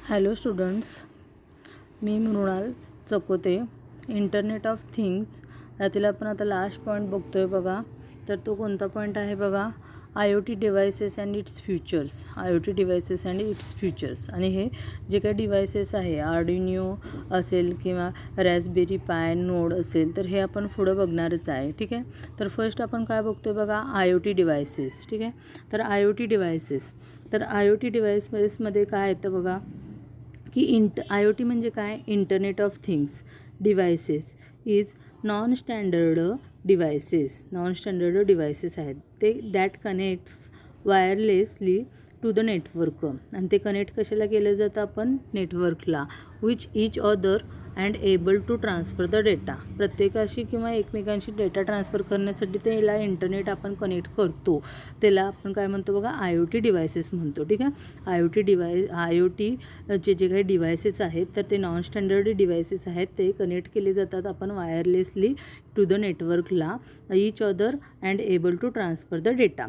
Hello students, मी Mrinal Chakote. Internet of things यातील आपण आता लास्ट पॉईंट बघतो आहे बघा. तर तो कोणता पॉईंट आहे बघा, IoT devices and it's futures. IoT devices and it's futures. आणि हे जे काही डिव्हायसेस आहे, आर्डिनो असेल किंवा रॅस्बेरी पाय नोड असेल, तर हे आपण पुढं बघणारच आहे. ठीक आहे. तर फर्स्ट आपण काय बघतो आहे बघा, IoT डिव्हायसेस. ठीक आहे. तर IoT डिव्हायसेस, तर IoT डिव्हायसेसमध्ये काय येतं बघा की IoT म्हणजे काय, internet of things devices is non standard devices आहेत ते that connects wirelessly to the network. आणि ते कनेक्ट कशाला केलं जातं, आपण नेटवर्कला, which each other and able to transfer the data. प्रत्येकाशी किंवा एकमेकांशी डेटा ट्रान्सफर करण्यासाठी त्याला इंटरनेट आपण कनेक्ट करतो, त्याला आपण काय म्हणतो बघा, IoT डिव्हायसेस म्हणतो. ठीक आहे. IoT जे काही डिव्हायसेस आहेत, तर ते नॉन स्टँडर्ड डिव्हायसेस आहेत. ते कनेक्ट केले जातात आपण वायरलेसली टू द नेटवर्कला, each other and able to transfer the data.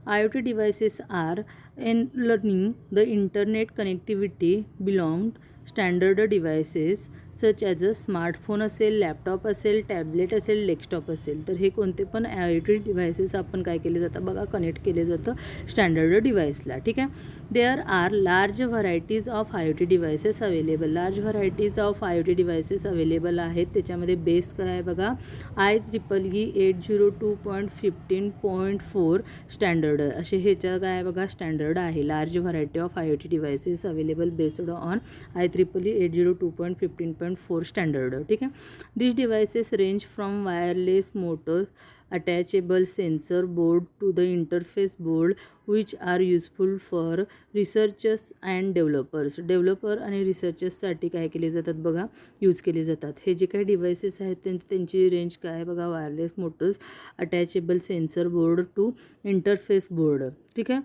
IoT devices are in learning the internet connectivity belong standard devices such as a smartphone असेल, लॅपटॉप असेल, tablet असेल, desktop असेल. तर हे कोणते पण IoT डिव्हायसेस आपण काय केले जातं बघा, कनेक्ट केले जातं स्टँडर्ड डिव्हाइसला. ठीक आहे. There are large varieties of IoT devices available. Large varieties of IoT devices available आहेत. त्याच्यामध्ये बेस काय आहे बघा, IEEE 802.15.4 स्टँडर्ड असे ह्याच्या काय आहे बघा, स्टँडर्ड आहे. Large variety of IoT devices available based on IEEE 802.15.4 standard. ठीक आहे. This devices range from wireless motors attachable sensor board to the interface board which are useful for researchers and developers. Developer आणि रिसर्चर्ससाठी काय केले जातात बघा, use केले जातात. हे जे काही डिव्हायसेस आहेत त्यांची रेंज काय आहे बघा, wireless motors, attachable sensor board to interface board. ठीक आहे.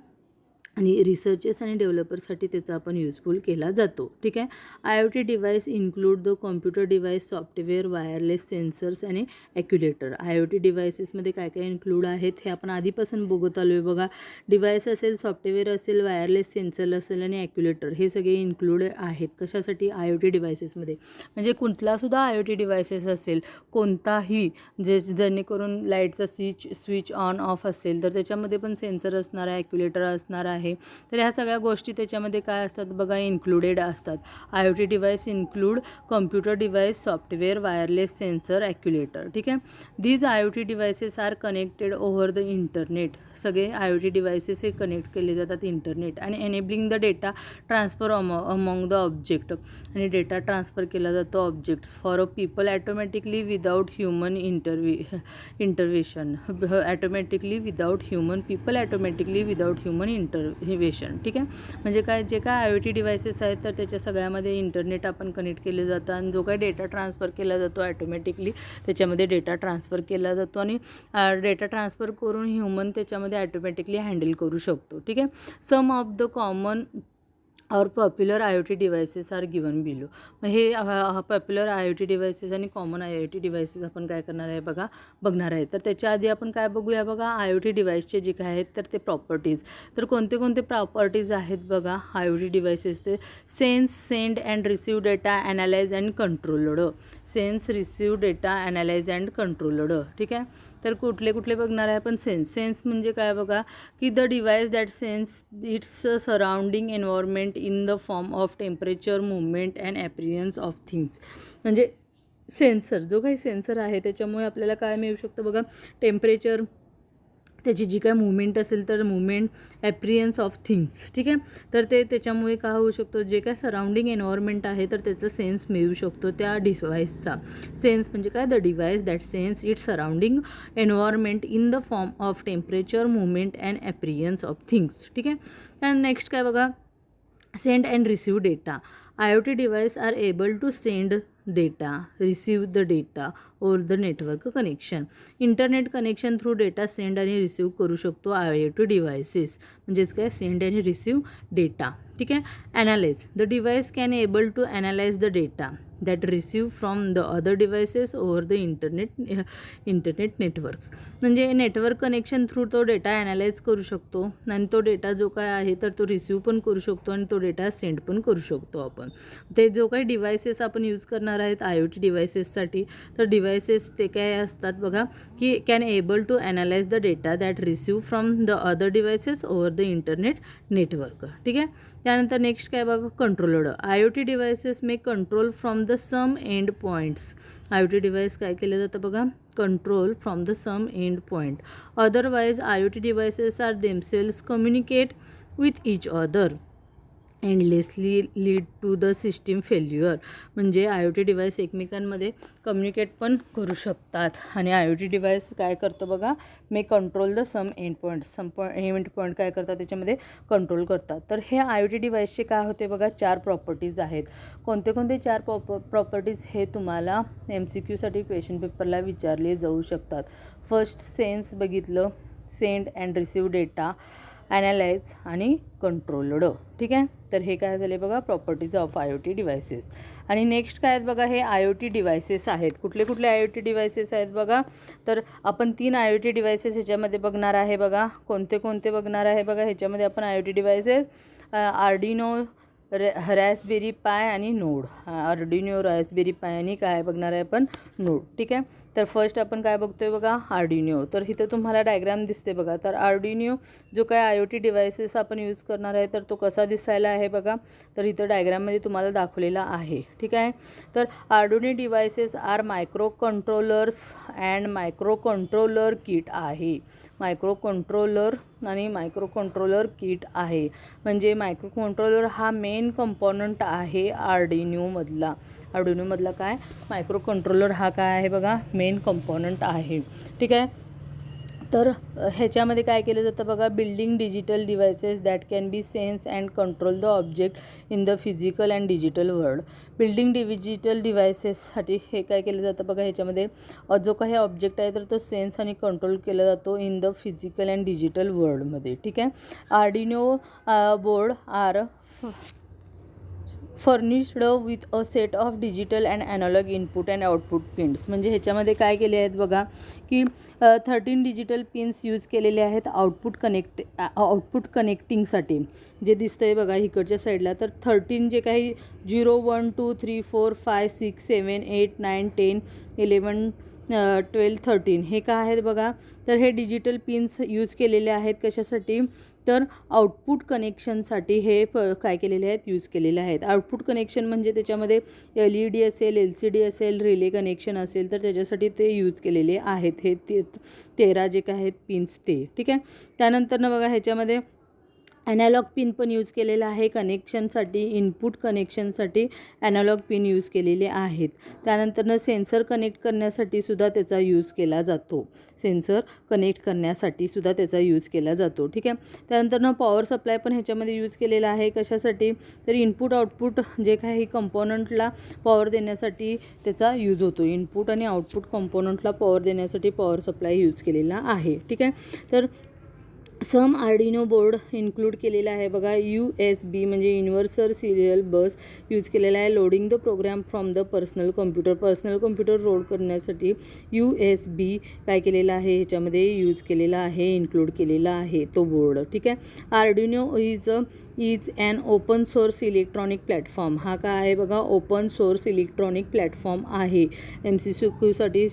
आणि रिसर्चर्स आणि डेव्हलपरसाठी त्याचा आपण युजफुल केला जातो. ठीक आहे. IoT device include the computer device, software, wireless sensors आणि ॲक्युलेटर. IoT डिव्हायसेसमध्ये काय काय इन्क्लूड आहेत हे आपण आधीपासून बघत आलो आहे बघा. डिव्हाइस असेल, सॉफ्टवेअर असेल, वायरलेस सेन्सर असेल आणि ॲक्युलेटर हे सगळे इन्क्लूड आहेत. कशासाठी, IoT डिव्हायसेसमध्ये. म्हणजे कुठलासुद्धा IoT डिव्हायसेस असेल, कोणताही जेणेकरून लाईटचा स्विच ऑन ऑफ असेल तर त्याच्यामध्ये पण सेन्सर असणार आहे, ॲक्युलेटर असणार आहे. तर ह्या सगळ्या गोष्टी त्याच्यामध्ये काय असतात बघा, इन्क्लुडेड असतात. IoT device include computer device, software, wireless sensor, actuator. ठीक आहे. These IoT devices are connected over the internet. सगळे IoT डिव्हायसेस हे कनेक्ट केले जातात इंटरनेट आणि enabling the data transfer among the object. आणि डेटा ट्रान्सफर केला जातो objects for a people automatically without human intervention. Automatically without human intervention. ठीक आहे. म्हणजे काय, जे काय IoT डिव्हायसेस आहेत तर त्याच्या सगळ्यामध्ये इंटरनेट आपण कनेक्ट केले जातं आणि जो काय डेटा ट्रान्सफर केला जातो ॲटोमॅटिकली त्याच्यामध्ये डेटा ट्रान्सफर केला जातो आणि डेटा ट्रान्सफर करून ह्युमन त्याच्यामध्ये ॲटोमॅटिकली हँडल करू शकतो. ठीक आहे. सम ऑफ द कॉमन और popular IoT devices are given below. मग हे पॉप्युलर IoT डिव्हायसेस आणि कॉमन IoT डिव्हायसेस आपण काय करणार आहे बघणार आहे. तर त्याच्या आधी आपण काय बघूया बघा, IoT डिव्हाइसचे जे काय आहेत तर ते प्रॉपर्टीज. तर कोणते कोणते प्रॉपर्टीज आहेत बघा IoT डिव्हायसेस, ते sense, send and receive data, analyse and controlled. Sense, receive data, analyse and controlled. ठीक आहे. तर कुठले कुठले बघणार आहे आपण, सेन्स म्हणजे काय बघा, की the device that sense its surrounding environment in the form of temperature, movement and appearance of things. म्हणजे सेन्सर, जो काही सेन्सर आहे त्याच्यामुळे आपल्याला काय मिळू शकतं बघा, टेम्परेचर, त्याची जी काय मुवमेंट असेल तर मुवमेंट, ॲप्रियन्स ऑफ थिंग्स. ठीक आहे. तर ते त्याच्यामुळे काय होऊ शकतं, जे काय सराउंडिंग एन्व्हायरमेंट आहे तर त्याचा सेन्स मिळू शकतो त्या डिव्हाइसचा. सेन्स म्हणजे काय, the device that sense its surrounding environment in the form of temperature, movement and appearance of things. ठीक आहे. आणि नेक्स्ट काय बघा, send and receive data. IoT device are able to send data, receive the data or the network connection. Internet connection through data send आणि receive करू शकतो IoT devices. म्हणजेच काय, सेंड आणि रिसीव डेटा. ठीक आहे. Analyse. The device can able to analyse the data. That receive from the other devices over the internet networks. म्हणजे network connection through तो डेटा ॲनालाइज करू शकतो आणि तो डेटा जो काय आहे तर तो रिसीव्ह पण करू शकतो आणि तो डेटा सेंड पण करू शकतो आपण. ते जो काही डिव्हायसेस आपण यूज करणार आहेत IoT डिव्हायसेससाठी, तर डिव्हायसेस ते काय असतात बघा की can able to analyse the data that receive from the other devices over the internet network. ठीक आहे. त्यानंतर नेक्स्ट काय बघा, controller. IoT devices may control from the some end points. IoT device काय केलं जातं बघा, control from the some end point. Otherwise IoT devices are themselves communicate with each other endlessly lead to the system failure. म्हणजे IoT device एकमेकांमध्ये communicate पण करू शकतात आणि IoT डिव्हाइस काय करतं बघा, may control the some end point. End point काय करतात त्याच्यामध्ये कंट्रोल करतात. तर हे IoT डिव्हाइसचे काय होते बघा, 4 प्रॉपर्टीज आहेत. कोणते कोणते 4 प्रॉपर्टीज हे तुम्हाला MCQसाठी क्वेश्चन पेपरला विचारले जाऊ शकतात. फर्स्ट, सेन्स बघितलं, send and receive data, analyse आणि कंट्रोल्ड. ठीक आहे. तर हे काय झाले बघा, प्रॉपर्टीज ऑफ IoT डिव्हायसेस. आणि नेक्स्ट काय आहेत बघा, हे IoT डिव्हायसेस आहेत. कुठले कुठले IoT डिव्हायसेस आहेत बघा, तर आपण 3 IoT डिव्हायसेस ह्याच्यामध्ये बघणार आहे बघा. कोणते कोणते बघणार आहे बघा ह्याच्यामध्ये आपण IoT डिव्हायसेस, आर्डिनो, रास्पबेरी पाय आणि नोड. आर्डिनो, रास्पबेरी पाय आणि काय बघणार आहे आपण, नोड. ठीक आहे. तर फर्स्ट आपण काय बघतोय बघा, आर्डिनो. तर इथं तुम्हाला डायग्राम दिसते बघा. तर आर्डिनो जो काय IoT डिव्हायसेस आपण यूज करणार आहे तर तो कसा दिसायला आहे बघा, तर इथं डायग्राममध्ये तुम्हाला दाखवलेला आहे. ठीक आहे. तर Arduino devices are microcontrollers and microcontroller kit आहे. मायक्रो कंट्रोलर आणि मायक्रो कंट्रोलर किट आहे. म्हणजे मायक्रो कंट्रोलर हा मेन कंपोनंट आहे आर्डिनोमधला. आर्डिनोमधला काय, मायक्रो कंट्रोलर हा काय आहे बघा, मेन कंपोनंट आहे. ठीक आहे. तर ह्याच्यामध्ये काय केलं जातं बघा, building digital devices that can be sense and control the object in the physical and digital world. Building digital डिव्हायसेससाठी हे काय केलं जातं बघा, ह्याच्यामध्ये जो काही ऑब्जेक्ट आहे तर तो सेन्स आणि कंट्रोल केला जातो in the physical and digital वर्ल्डमध्ये. ठीक आहे. Arduino board are furnished with a set of digital and analogue input and output pins. म्हणजे ह्याच्यामध्ये काय केले आहेत बघा की 13 डिजिटल पिन्स यूज केलेले आहेत आउटपुट कनेक्टिंगसाठी. जे दिसतं आहे बघा इकडच्या साईडला, तर 13 जे काही 0, 1, 2, 3, 4, 5, 6, 7, 8, 9, 10, 11, 12, 13 हे काय आहेत बघा, तर हे डिजिटल पिन्स यूज केलेले आहेत. कशासाठी, तर आउटपुट कनेक्शनसाठी हे काय केलेले आहेत, यूज केलेले आहेत. आउटपुट कनेक्शन म्हणजे त्याच्यामध्ये LED असेल, LCD असेल, रिले कनेक्शन असेल तर त्याच्यासाठी ते यूज केलेले आहेत. हे 13 जे काय आहेत पिन्स ते. ठीक आहे. त्यानंतर बघा ह्याच्यामध्ये ॲनालॉग पिन पण यूज केलेला आहे कनेक्शनसाठी. इनपुट कनेक्शनसाठी ॲनालॉग पिन यूज केलेले आहेत. त्यानंतरनं सेन्सर कनेक्ट करण्यासाठी सुद्धा त्याचा यूज केला जातो. सेन्सर कनेक्ट करण्यासाठी सुद्धा त्याचा यूज केला जातो. ठीक आहे. त्यानंतरनं पॉवर सप्लाय पण ह्याच्यामध्ये यूज केलेला आहे. कशासाठी, तर इनपुट आउटपुट जे काही कंपोनंटला पॉवर देण्यासाठी त्याचा यूज होतो. इनपुट आणि आउटपुट कंपोनंटला पॉवर देण्यासाठी पॉवर सप्लाय यूज केलेला आहे. ठीक आहे. तर सम आर्डिनो बोर्ड इन्क्लूड केलेला आहे बघा. USB म्हणजे युनिव्हर्सल सिरियल बस यूज केलेला आहे. Loading the program from the personal computer load करण्यासाठी USB काय केलेला आहे ह्याच्यामध्ये यूज केलेला आहे, इन्क्लूड केलेला आहे तो बोर्ड. ठीक आहे. Arduino is an open source electronic platform. हा काय आहे बघा, ओपन सोर्स इलेक्ट्रॉनिक प्लॅटफॉर्म आहे. MCQसाठी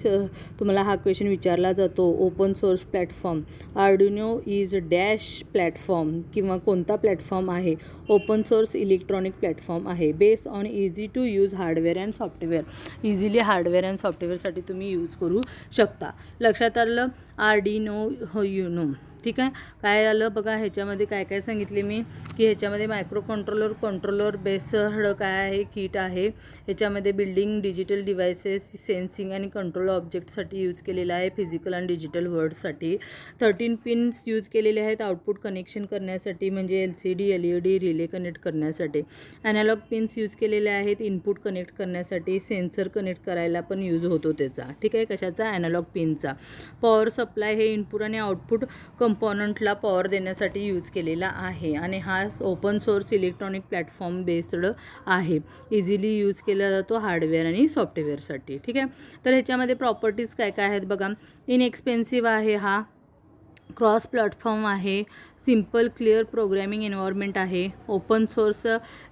तुम्हाला हा क्वेश्चन विचारला जातो. Open source platform Arduino is dash platform किंवा कोणता प्लॅटफॉर्म आहे, ओपन सोर्स इलेक्ट्रॉनिक प्लॅटफॉर्म आहे. Based on easy to use hardware and software. Easily hardware and सॉफ्टवेअरसाठी तुम्ही यूज करू शकता. लक्षात आलं, आर्डिनो युनो. ठीक आहे. काय आलं बघा ह्याच्यामध्ये काय काय सांगितले मी, की ह्याच्यामध्ये मायक्रो कंट्रोलर बेस्ड काय आहे, किट आहे. ह्याच्यामध्ये बिल्डिंग डिजिटल डिव्हायसेस सेन्सिंग आणि कंट्रोल ऑब्जेक्टसाठी यूज केलेला आहे, फिजिकल आणि डिजिटल वर्ल्डसाठी. 13 पिन्स यूज केलेले आहेत आउटपुट कनेक्शन करण्यासाठी, म्हणजे LCD, LED, रिले कनेक्ट करण्यासाठी. ॲनालॉग पिन्स यूज केलेले आहेत इनपुट कनेक्ट करण्यासाठी. सेन्सर कनेक्ट करायला पण यूज होतो त्याचा. ठीक आहे. कशाचा, ॲनालॉग पिनचा. पॉवर सप्लाय हे इनपुट आणि आउटपुट कंपोनंटला पॉवर देण्यासाठी यूज केलेला आहे आणि हा open source electronic platform based आहे. इझिली यूज केला जातो हार्डवेअर आणि सॉफ्टवेअरसाठी. ठीक आहे. तर ह्याच्यामध्ये प्रॉपर्टीज काय काय आहेत बघा. इनएक्सपेन्सिव्ह आहे, हा क्रॉस प्लॅटफॉर्म आहे, सिम्पल क्लिअर प्रोग्रॅमिंग एन्व्हायरमेंट आहे, open source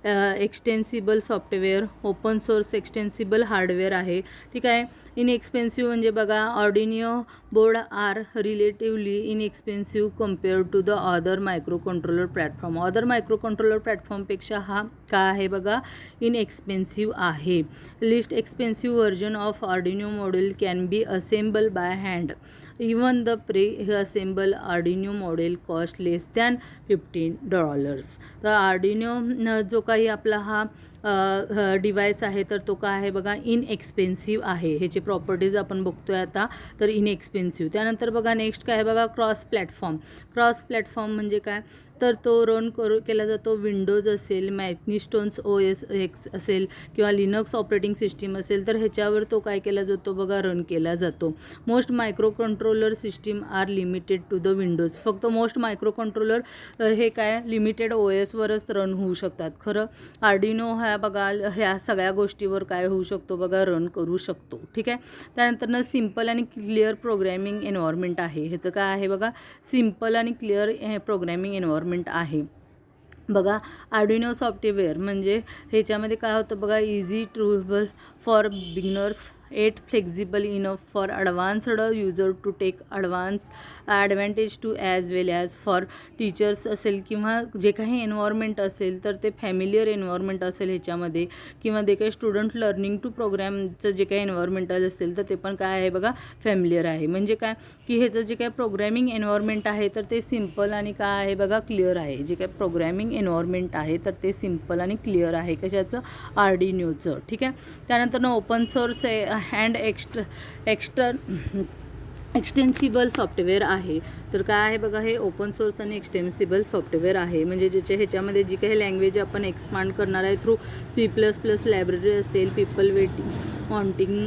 extensible software, open source extensible hardware आहे. ठीक आहे. इनएक्सपेन्सिव्ह म्हणजे बघा Arduino board are relatively inexpensive compare to the other micro controller platform. Other micro controller प्लॅटफॉर्मपेक्षा हा काय आहे बघा इनएक्सपेन्सिव्ह आहे. Least expensive version of Arduino model can be assemble by hand. Even the pre assemble Arduino model cost less than $15. तर Arduino जो काही आपला हा डिवाइस आहे तर तो काय आहे बघा इनएक्सपेन्सिव्ह आहे. ह्याचे प्रॉपर्टीज आपण बघतोय आता. तर इनएक्सपेन्सिव्ह. त्यानंतर बघा नेक्स्ट काय आहे बघा क्रॉस प्लॅटफॉर्म. क्रॉस प्लॅटफॉर्म म्हणजे काय तर तो रन केला जातो विंडोज असेल, मॅग्निस्टोन्स OS X असेल किंवा लिनक्स ऑपरेटिंग सिस्टीम असेल तर ह्याच्यावर तो काय केला जातो बघा रन केला जातो. Most microcontroller system are limited to the Windows. फक्त मोस्ट मायक्रो कंट्रोलर हे काय लिमिटेड OSवरच रन होऊ शकतात. खरं ऑर्डिनो ह्या बघा ह्या सगळ्या गोष्टीवर काय होऊ शकतो बघा रन करू शकतो. ठीक आहे. त्यानंतर सिम्पल आणि क्लिअर प्रोग्रॅमिंग एन्व्हायरमेंट आहे. ह्याचं काय आहे बघा सिम्पल आणि क्लिअर प्रोग्रॅमिंग एन्व्हायरमेंट आहे. बघा ऑर्डिनो सॉफ्टवेअर म्हणजे ह्याच्यामध्ये काय होतं बघा easy trouble for beginners, yet flexible enough for advanced user to take advantage to as well as for teachers असेल किंवा जे काही एन्व्हायरमेंट असेल तर ते फॅमिलियर एन्व्हायरमेंट असेल ह्याच्यामध्ये किंवा जे काही स्टुडंट लर्निंग टू प्रोग्रॅमचं जे काही एन्व्हायरमेंट असेल तर ते पण काय आहे बघा फॅमिलियर आहे. म्हणजे काय की ह्याचं जे काही प्रोग्रॅमिंग एन्व्हायरमेंट आहे तर ते सिम्पल आणि काय आहे बघा क्लिअर आहे. जे काही प्रोग्रॅमिंग एन्व्हायरमेंट आहे तर ते सिम्पल आणि क्लिअर आहे कशाचं ऑर्डिनोचं. ठीक आहे. त्यानंतर ओपन सोर्स अँड एक्सटेन्सिबल सॉफ्टवेअर आहे. तर काय आहे बघा हे ओपन सोर्स आणि एक्सटेन्सिबल सॉफ्टवेअर आहे. म्हणजे ह्याच्यामध्ये जी काही लँग्वेज आपण एक्सपांड करणार आहे थ्रू C++ लायब्ररी असेल, people wanting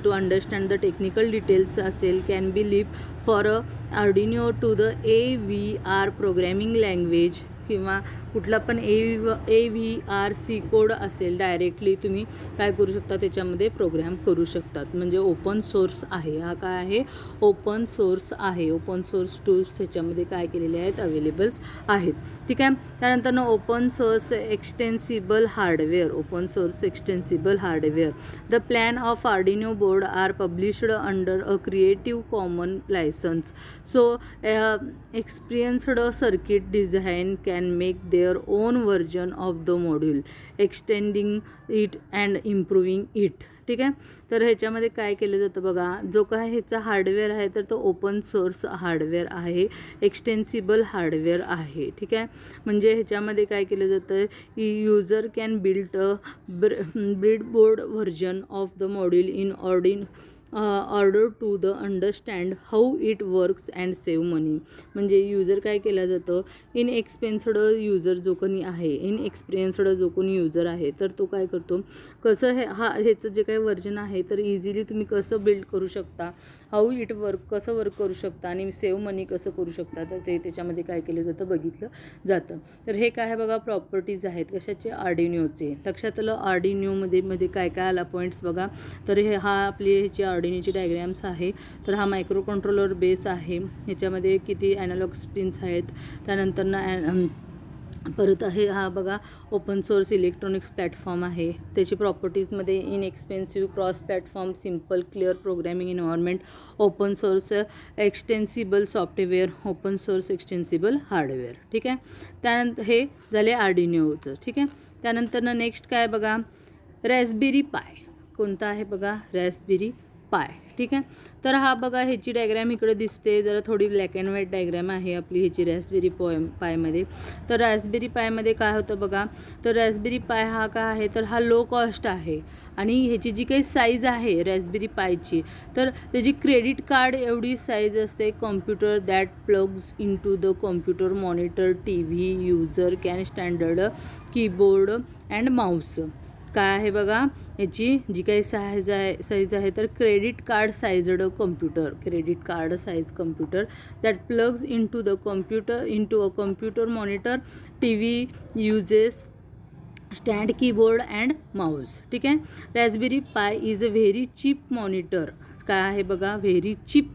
to understand the technical details असेल can be leap for Arduino to the AVR programming language किंवा कुठला पण AVRC कोड असेल डायरेक्टली तुम्ही काय करू शकता त्याच्यामध्ये प्रोग्राम करू शकतात. म्हणजे ओपन सोर्स आहे. हा काय आहे ओपन सोर्स आहे. ओपन सोर्स टूल्स ह्याच्यामध्ये काय केलेले आहेत अवेलेबल्स आहेत. ठीक आहे. त्यानंतर open source extensible hardware. Open source extensible hardware the plan of Arduino board are published under a creative common license. So experienced circuit design can make their own version of the module, extending it and improving it. ठीक आहे. तर ह्याच्यामध्ये काय केलं जातं बघा जो काय ह्याचा हार्डवेअर आहे तर तो ओपन सोर्स हार्डवेअर आहे, एक्सटेन्सिबल हार्डवेअर आहे. ठीक आहे. म्हणजे ह्याच्यामध्ये काय केलं जातं user can build a breadboard version of the module in order to the understand how it works and save money. म्हणजे युजर काय केला जातं इनएक्सपेन्स्ड युजर जो कोणी आहे, इनएक्सपिरियन्स्ड जो कोणी युजर आहे तर तो काय करतो कसं ह्याचं जे काही व्हर्जन आहे तर इझिली तुम्ही कसं बिल्ड करू शकता, हाऊ इट कसं वर्क करू शकता आणि सेव्ह मनी कसं करू शकता तर ते त्याच्यामध्ये काय केलं जातं बघितलं जातं. तर हे काय आहे बघा प्रॉपर्टीज आहेत कशाचे ऑर्डिनोचे. लक्षात आलं ऑर्डिनोमध्ये काय काय आला पॉईंट्स बघा. तर हे हा आपली ह्याची ऑर्डिनोची डायग्रॅम्स आहे. तर हा मायक्रो कंट्रोलर बेस आहे. ह्याच्यामध्ये किती ॲनालॉग पिन्स आहेत. त्यानंतर परत आहे हा बघा ओपन सोर्स इलेक्ट्रॉनिक्स प्लॅटफॉर्म आहे. त्याची प्रॉपर्टीजमध्ये inexpensive cross platform, simple clear programming environment, open source extensible software, open source extensible hardware. ठीक आहे. त्यानंतर हे झाले ऑर्डिनोचं. ठीक आहे. त्यानंतर नेक्स्ट काय बघा रॅस्बेरी पाय. कोणता आहे बघा रॅस्बेरी पाय. ठीक आहे. तर हा बघा ह्याची डायग्रॅम इकडे दिसते जरा थोडी ब्लॅक अँड व्हाईट डायग्रॅम आहे आपली ह्याची रॅस्बेरी पायमध्ये. तर रॅस्बेरी पायमध्ये काय होतं बघा तर रॅस्बेरी पाय हा काय आहे तर हा लो कॉस्ट आहे आणि ह्याची जी काही साईज आहे रॅस्बेरी पायची तर त्याची क्रेडिट कार्ड एवढी साईज असते. Computer that plugs in to the computer, monitor, TV, user can standard keyboard and mouse. काय आहे बघा, याची जी काही साईज आहे तर credit card sized computer, credit card size computer that plugs into a computer monitor, TV, uses stand, keyboard and mouse. ठीक आहे. Raspberry Pi is a very cheap monitor. काय आहे बघा, व्हेरी चीप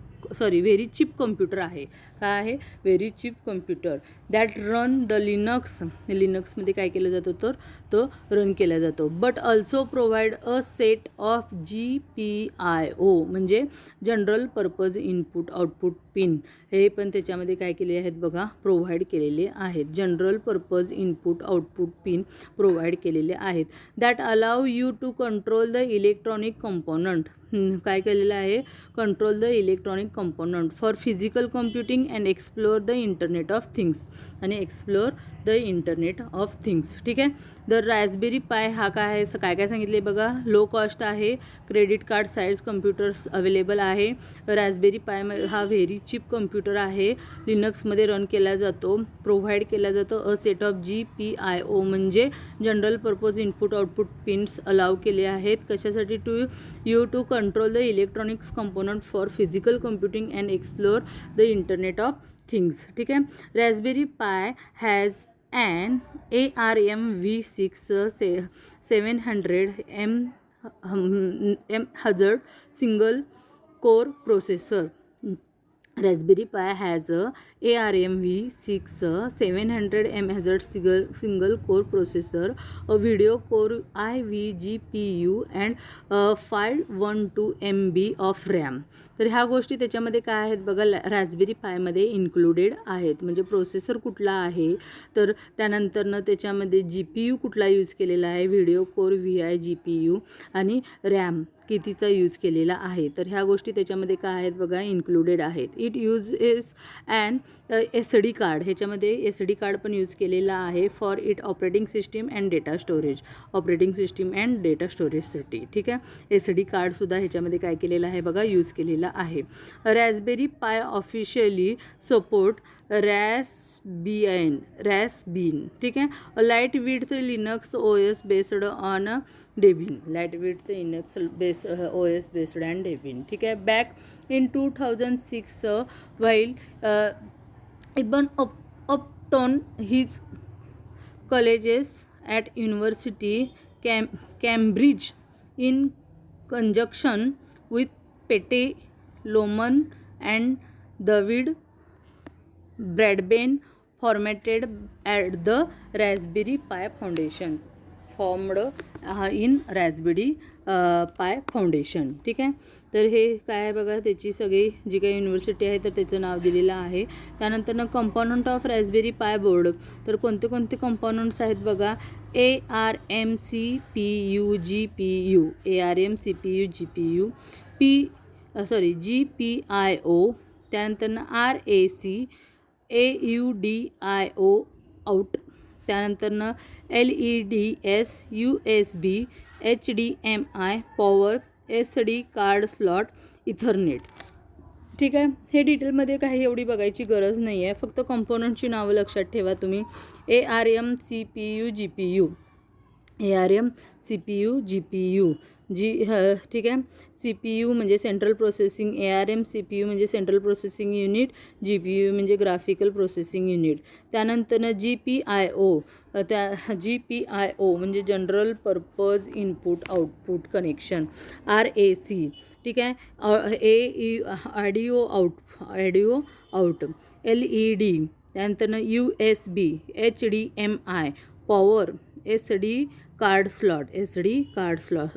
कम्प्युटर आहे. काय आहे, very cheap computer that run the लिनक्समध्ये काय केलं जातं तर तो रन केला जातो. But also provide a set of GPIO म्हणजे general purpose input output pin. हे पण त्याच्यामध्ये काय केले आहेत बघा, प्रोव्हाइड केलेले आहेत. General purpose input output pin provide केलेले आहेत. That allow you to control the electronic component. काय केलेलं आहे, control the electronic component for physical computing and explore the internet of things. आणि explore the internet of things. ठीक आहे. The Raspberry पाय हा काय आहे, काय सांगितले बघा, लो कॉस्ट आहे, credit card size computers available आहे. रास्पबेरी पाय हा व्हेरी चीप कम्प्युटर आहे, लिनक्समध्ये रन केला जातो, प्रोव्हाइड केला जातो. अ सेट ऑफ GPIO म्हणजे general purpose input output pins allow केले आहेत. कशासाठी, to control the electronics component for physical computing and explore the internet of things. ठीक आहे. Raspberry Pi has an ARM V6 700 MHz single core processor. Raspberry Pi has a ARM V6 700 MHz single core processor, a video core iGPU and 512 MB of RAM. तर ह्या गोष्टी त्याच्यामध्ये काय आहेत बघा, Raspberry पायमध्ये included आहेत. म्हणजे प्रोसेसर कुठला आहे, तर त्यानंतरनं त्याच्यामध्ये GPU कुठला यूज केलेला आहे, व्हिडिओ कोर VI-GPU, आणि रॅम कितीचा यूज केलेला आहे. तर ह्या गोष्टी त्याच्यामध्ये काय आहेत बघा, इन्क्लुडेड आहेत. It uses and SD card. ह्याच्यामध्ये SD कार्ड पण यूज केलेला आहे for it operating system and data storage, operating system and data स्टोरेजसाठी. ठीक आहे. SD कार्डसुद्धा ह्याच्यामध्ये काय केलेलं आहे बघा, यूज केलेला आहे. रास्पबेरी पाय ऑफिशियली सपोर्ट रास्बिन. ठीक आहे. Lite with Linux OS based on Debian, lite with Linux OS based on Debian. ठीक आहे. Back in 2006 while Eben Upton his colleges at University Cambridge in conjunction with Pete Lohman and David Bradben formatted at the Raspberry Pi Foundation, formed in Raspberry Pi Foundation. ठीक आहे. तर हे काय आहे बघा, त्याची सगळी जी काही युनिव्हर्सिटी आहे तर त्याचं नाव दिलेलं आहे. त्यानंतर कंपोनंट ऑफ रास्पबेरी पाय बोर्ड. तर कोणते कोणते कंपोनंट्स आहेत बघा, ARM CPU GPU, ARM CPU GPU, GPIO, त्यानंतर RAC AUDIO आउट, त्यानंतर LEDS USB HDMI power SD card slot Ethernet. ठीक आहे. हे डिटेलमध्ये काही एवढी बघायची गरज नाही आहे, फक्त कंपोनंटची नावं लक्षात ठेवा तुम्ही. ARM CPU GPU, ARM CPU GPU ठीक आहे. CPU म्हणजे सेंट्रल प्रोसेसिंग, ARM CPU म्हणजे सेंट्रल प्रोसेसिंग युनिट, GPU म्हणजे ग्राफिकल प्रोसेसिंग युनिट. त्यानंतर GPIO म्हणजे general purpose input output connection, RAC. ठीक आहे. ऑडिओ आउट, LED, त्यानंतर USB HDMI power SD card slot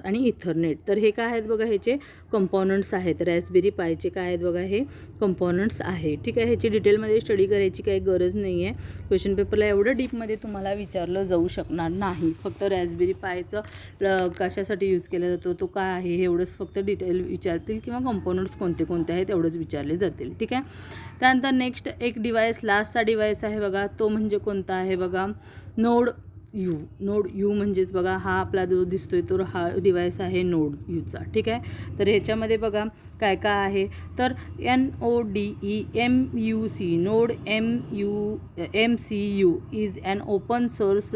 आणि इथरनेट. तर हे काय आहेत बघा, ह्याचे कंपोनंट्स आहेत. रास्पबेरी पायचे काय आहेत बघा, हे कंपोनंट्स आहे. ठीक आहे. ह्याची डिटेलमध्ये स्टडी करायची काही गरज नाही आहे. क्वेश्चन पेपरला एवढं डीपमध्ये तुम्हाला विचारलं जाऊ शकणार नाही. फक्त रास्पबेरी पायचं कशासाठी यूज केला जातो, तो काय आहे, हे एवढंच फक्त डिटेल विचारतील, किंवा कंपोनंट्स कोणते कोणते आहेत एवढंच विचारले जातील. ठीक आहे. त्यानंतर नेक्स्ट एक डिव्हाइस, लास्टचा डिव्हाइस आहे बघा, तो म्हणजे कोणता आहे बघा, नोड यू म्हणजेच बघा, हा आपला जो दिसतोय तो हा डिव्हाइस आहे नोड यूचा. ठीक आहे. तर ह्याच्यामध्ये बघा काय काय आहे, तर NODE node MCU is an open source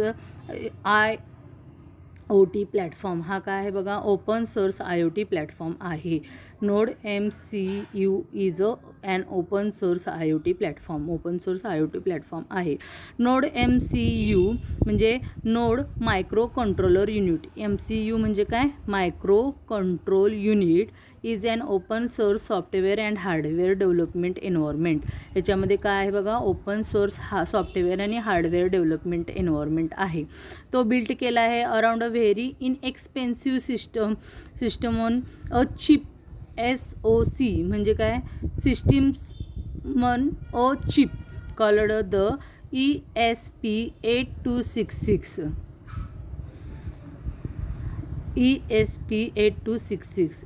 OT platform हा काय आहे बघा, ओपन सोर्स IoT प्लॅटफॉर्म आहे. Node MCU is an open source IoT platform, open source IoT platform आहे. नोड MCU म्हणजे node micro controller unit. MCU म्हणजे काय, micro control unit is an open source software and hardware development environment. याच्यामध्ये काय आहे बघा, open source software आणि hardware development environment आहे. तो बिल्ट केला आहे around a very inexpensive system on a chip. SoC म्हणजे काय, systems on a chip called the ESP8266. ESP8266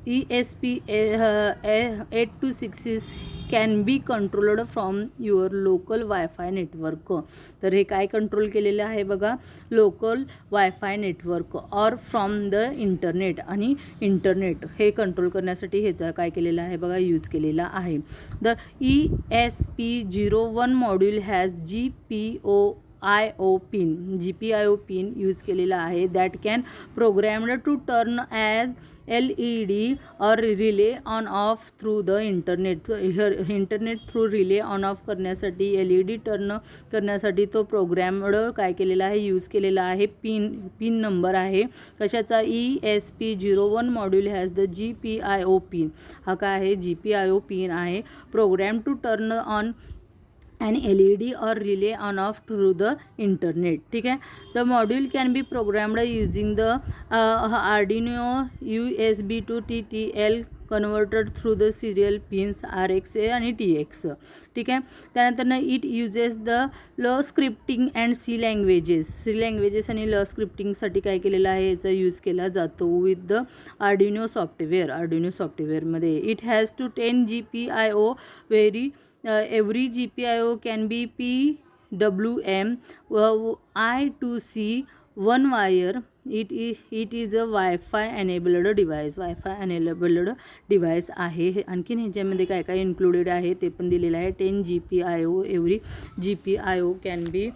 8266 can be controlled from your local wifi network. तर हे काय कंट्रोल केलेलं आहे बघा, local wifi network or from the internet. आणि internet हे कंट्रोल करण्यासाठी ह्याचा काय केलेला आहे बघा, यूज केलेला आहे. The ESP01 module has GPIO pin use केलेला आहे. That can programmed to turn as LED और relay on off through the internet. Internet through relay on off करण्यासाठी, LED टर्न करण्यासाठी तो प्रोग्रॅम्ड काय केलेला आहे, यूज केलेला आहे. पिन नंबर आहे कशाचा, ESP01 module has the GPIO pin. हा काय आहे, GPIO पिन आहे. Program to turn on and LED or relay on off through the internet. ठीक आहे. The module can be programmed using the Arduino USB to TTL converted through the serial pins RX आणि TX. ठीक आहे. त्यानंतर it uses the Lua scripting and C languages आणि Lua स्क्रिप्टिंगसाठी काय केलेलं आहे, याचा यूज केला जातो विथ द आर्डिनो सॉफ्टवेअरमध्ये. It has to 10 GPIO every GPIO can be PWM I2C one wire. It is a Wi-Fi enabled device आहे. हे आणखीन ह्याच्यामध्ये काय काय इन्क्लुडेड आहे ते पण दिलेलं आहे. 10 GPIO every GPIO can be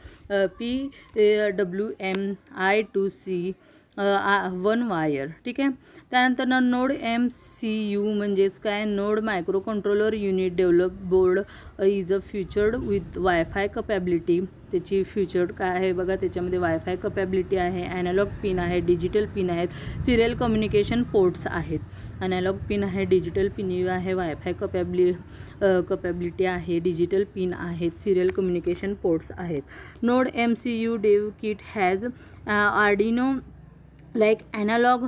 PWM I2C one wire. ठीक आहे. त्यानंतर नोड MCU म्हणजेच काय, node micro controller unit develop board is a featured with wifi capability. त्याची फ्युचर्ड काय आहे बघा, त्याच्यामध्ये वायफाय कपॅबिलिटी आहे, ॲनालॉग पिन आहे, डिजिटल पिन आहेत, सिरियल कम्युनिकेशन पोर्ट्स आहेत. ॲनालॉग पिन आहे, डिजिटल पिन आहे, वायफाय कपॅबिलिटी आहे, डिजिटल पिन आहेत, सिरियल कम्युनिकेशन पोर्ट्स आहेत. Node MCU dev kit has Arduino like analog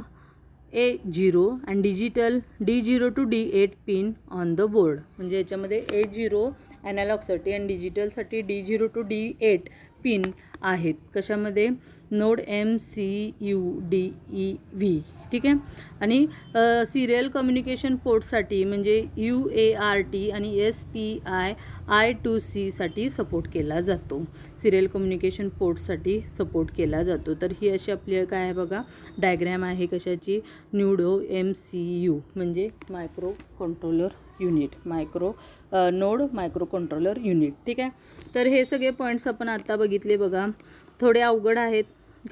A0 and digital D0 to D8 pin on the board. म्हणजे याच्यामध्ये A0 ॲनालॉगसाठी आणि डिजिटलसाठी D0 to D8 pin आहेत. कशामध्ये, node MCU DEV. ठीक आहे. आणि सिरियल कम्युनिकेशन पोर्टसाठी म्हणजे UART आणि SPI I2C साठी सपोर्ट केला जातो. सिरियल कम्युनिकेशन पोर्टसाठी सपोर्ट केला जातो. तर ही अशी आपली काय आहे बघा, डायग्रॅम आहे कशाची, न्यूडो MCU म्हणजे micro controller unit, node micro controller unit. ठीक आहे. तर हे सगळे पॉईंट्स आपण आता बघितले बघा. थोडे अवघड आहेत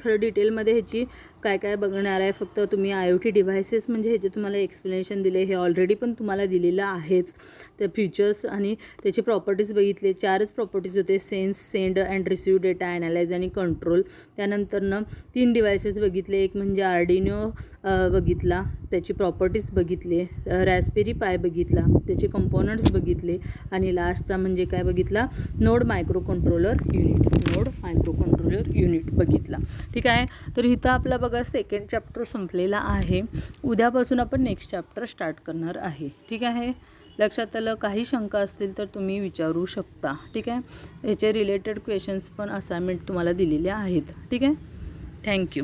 खरं, डिटेलमध्ये ह्याची काय काय बघणार आहे. फक्त तुम्ही IoT डिव्हायसेस म्हणजे ह्याचे तुम्हाला एक्सप्लेनेशन दिले, हे ऑलरेडी पण तुम्हाला दिलेलं आहेच. त्या फीचर्स आणि त्याचे प्रॉपर्टीज बघितले. 4च प्रॉपर्टीज होते, sense, send and receive data, analyse आणि कंट्रोल. त्यानंतरनं 3 डिव्हायसेस बघितले. एक म्हणजे आर्डिनो बघितला, त्याची प्रॉपर्टीज बघितले, रॅस्पेरी पाय बघितला, त्याचे कंपोनंट्स बघितले आणि लास्टचा म्हणजे काय बघितला, नोड मायक्रो कंट्रोलर युनिट बघितला. ठीक आहे. तर इथं आपला बघा सेकंड चॅप्टर संपलेला आहे. उद्यापासून आपण नेक्स्ट चॅप्टर स्टार्ट करणार आहे. ठीक आहे. लक्षात आलं. काही शंका असतील तर तुम्ही विचारू शकता. ठीक आहे. ह्याचे रिलेटेड क्वेश्चन्स पण असाइनमेंट तुम्हाला दिलेले आहेत. ठीक आहे. थँक्यू.